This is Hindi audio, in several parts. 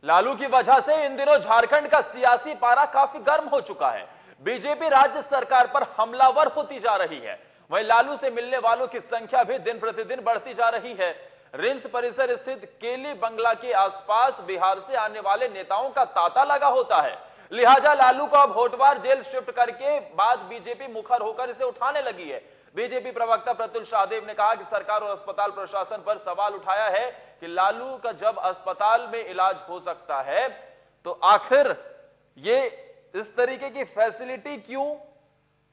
लालू की वजह से इन दिनों झारखंड का सियासी पारा काफी गर्म हो चुका है। बीजेपी राज्य सरकार पर हमलावर होती जा रही है। वहीं लालू से मिलने वालों की संख्या भी दिन प्रतिदिन बढ़ती जा रही है। रिम्स परिसर स्थित केली बंगला के आसपास बिहार से आने वाले नेताओं का तांता लगा होता है। लिहाजा लालू को अब होटवार जेल शिफ्ट करके बाद बीजेपी मुखर होकर इसे उठाने लगी है। बीजेपी प्रवक्ता प्रत्युल शाहदेव ने कहा कि सरकार और अस्पताल प्रशासन पर सवाल उठाया है कि लालू का जब अस्पताल में इलाज हो सकता है तो आखिर ये इस तरीके की फैसिलिटी क्यों?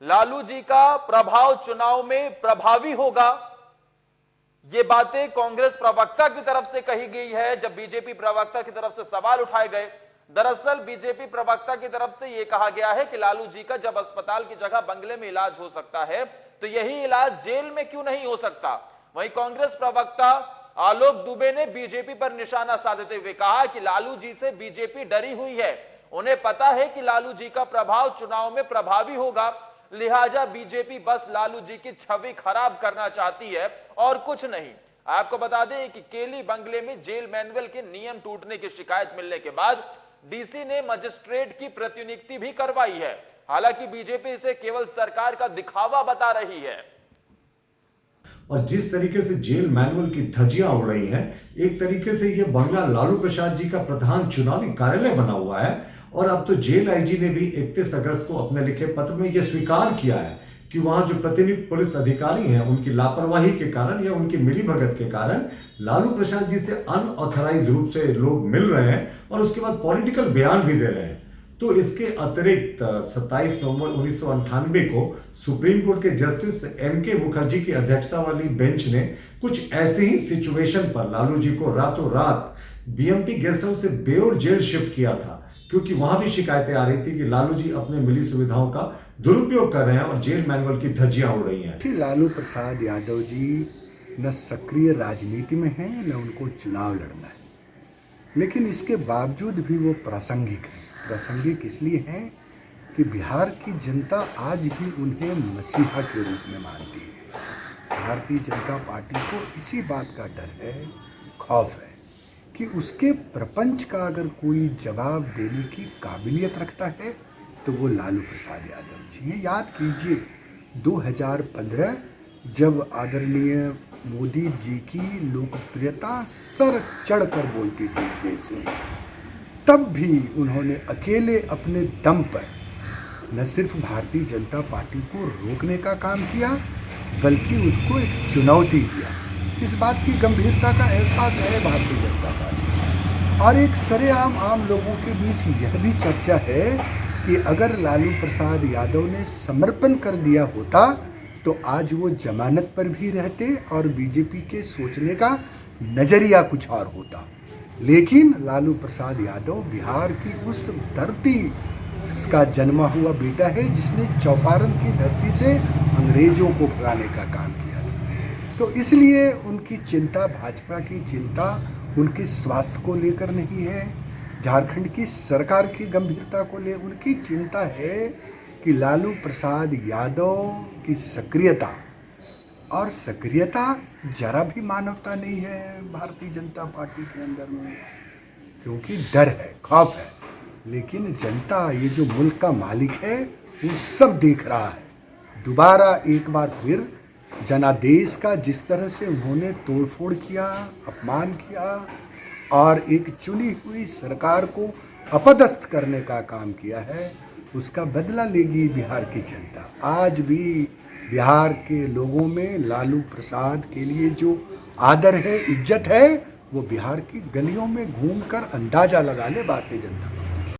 लालू जी का प्रभाव चुनाव में प्रभावी होगा, ये बातें कांग्रेस प्रवक्ता की तरफ से कही गई है जब बीजेपी प्रवक्ता की तरफ से सवाल उठाए गए। दरअसल बीजेपी प्रवक्ता की तरफ से यह कहा गया है कि लालू जी का जब अस्पताल की जगह बंगले में इलाज हो सकता है तो यही इलाज जेल में क्यों नहीं हो सकता। वहीं कांग्रेस प्रवक्ता आलोक दुबे ने बीजेपी पर निशाना साधते हुए कहा कि लालू जी से बीजेपी डरी हुई है। उन्हें पता है कि लालू जी का प्रभाव चुनाव में प्रभावी होगा, लिहाजा बीजेपी बस लालू जी की छवि खराब करना चाहती है और कुछ नहीं। आपको बता दें कि केली बंगले में जेल मैनुअल के नियम टूटने की शिकायत मिलने के बाद डीसी ने मजिस्ट्रेट की प्रतिनियुक्ति भी करवाई है। हालांकि बीजेपी इसे केवल सरकार का दिखावा बता रही है। और जिस तरीके से जेल मैनुअल की धज्जियां उड़ रही हैं, एक तरीके से यह बंगला लालू प्रसाद जी का प्रधान चुनावी कार्यालय बना हुआ है। और अब तो जेल आईजी ने भी 31 अगस्त को अपने लिखे पत्र में यह स्वीकार किया है कि वहां जो प्रतिनियुक्त पुलिस अधिकारी हैं उनकी लापरवाही के कारण या उनकी मिलीभगत के कारण लालू प्रसाद जी से अनऑथराइज रूप से लोग मिल रहे हैं और उसके बाद पॉलिटिकल बयान भी दे रहे हैं। तो इसके अतिरिक्त 27 नवंबर 1998 को सुप्रीम कोर्ट के जस्टिस M.K. मुखर्जी की अध्यक्षता वाली बेंच ने कुछ ऐसे ही सिचुएशन पर लालू जी को रातों रात बीएमपी गेस्ट हाउस से बेउर जेल शिफ्ट किया था, क्योंकि वहां भी शिकायतें आ रही थी कि लालू जी अपने मिली सुविधाओं का दुरुपयोग कर रहे हैं और जेल मैनुअल की धज्जियां उड़ रही हैं। कि लालू प्रसाद यादव जी न सक्रिय राजनीति में हैं न उनको चुनाव लड़ना है, लेकिन इसके बावजूद भी वो प्रासंगिक हैं। प्रासंगिक इसलिए हैं कि बिहार की जनता आज भी उन्हें मसीहा के रूप में मानती है। भारतीय जनता पार्टी को इसी बात का डर है, खौफ है कि उसके प्रपंच का अगर कोई जवाब देने की काबिलियत रखता है तो वो लालू प्रसाद यादव जी हैं। याद कीजिए 2015 जब आदरणीय मोदी जी की लोकप्रियता सर चढ़कर बोलती थी इस देश में, तब भी उन्होंने अकेले अपने दम पर न सिर्फ भारतीय जनता पार्टी को रोकने का काम किया बल्कि उसको एक चुनौती दिया। इस बात की गंभीरता का एहसास है भारतीय जनता पार्टी। और एक सरेआम लोगों के बीच यह भी चर्चा है कि अगर लालू प्रसाद यादव ने समर्पण कर दिया होता तो आज वो जमानत पर भी रहते और बीजेपी के सोचने का नज़रिया कुछ और होता। लेकिन लालू प्रसाद यादव बिहार की उस धरती का जन्मा हुआ बेटा है जिसने चौपारण की धरती से अंग्रेजों को भगाने का काम किया था। तो इसलिए उनकी चिंता, भाजपा की चिंता उनके स्वास्थ्य को लेकर नहीं है, झारखंड की सरकार की गंभीरता को ले उनकी चिंता है कि लालू प्रसाद यादव की सक्रियता, और सक्रियता जरा भी मानवता नहीं है भारतीय जनता पार्टी के अंदर में, क्योंकि डर है, खौफ है। लेकिन जनता, ये जो मुल्क का मालिक है, वो सब देख रहा है। दोबारा एक बार फिर जनादेश का जिस तरह से उन्होंने तोड़फोड़ किया, अपमान किया और एक चुनी हुई सरकार को अपदस्थ करने का काम किया है, उसका बदला लेगी बिहार की जनता। आज भी बिहार के लोगों में लालू प्रसाद के लिए जो आदर है, इज्जत है, वो बिहार की गलियों में घूमकर अंदाजा लगा ले भारतीय जनता।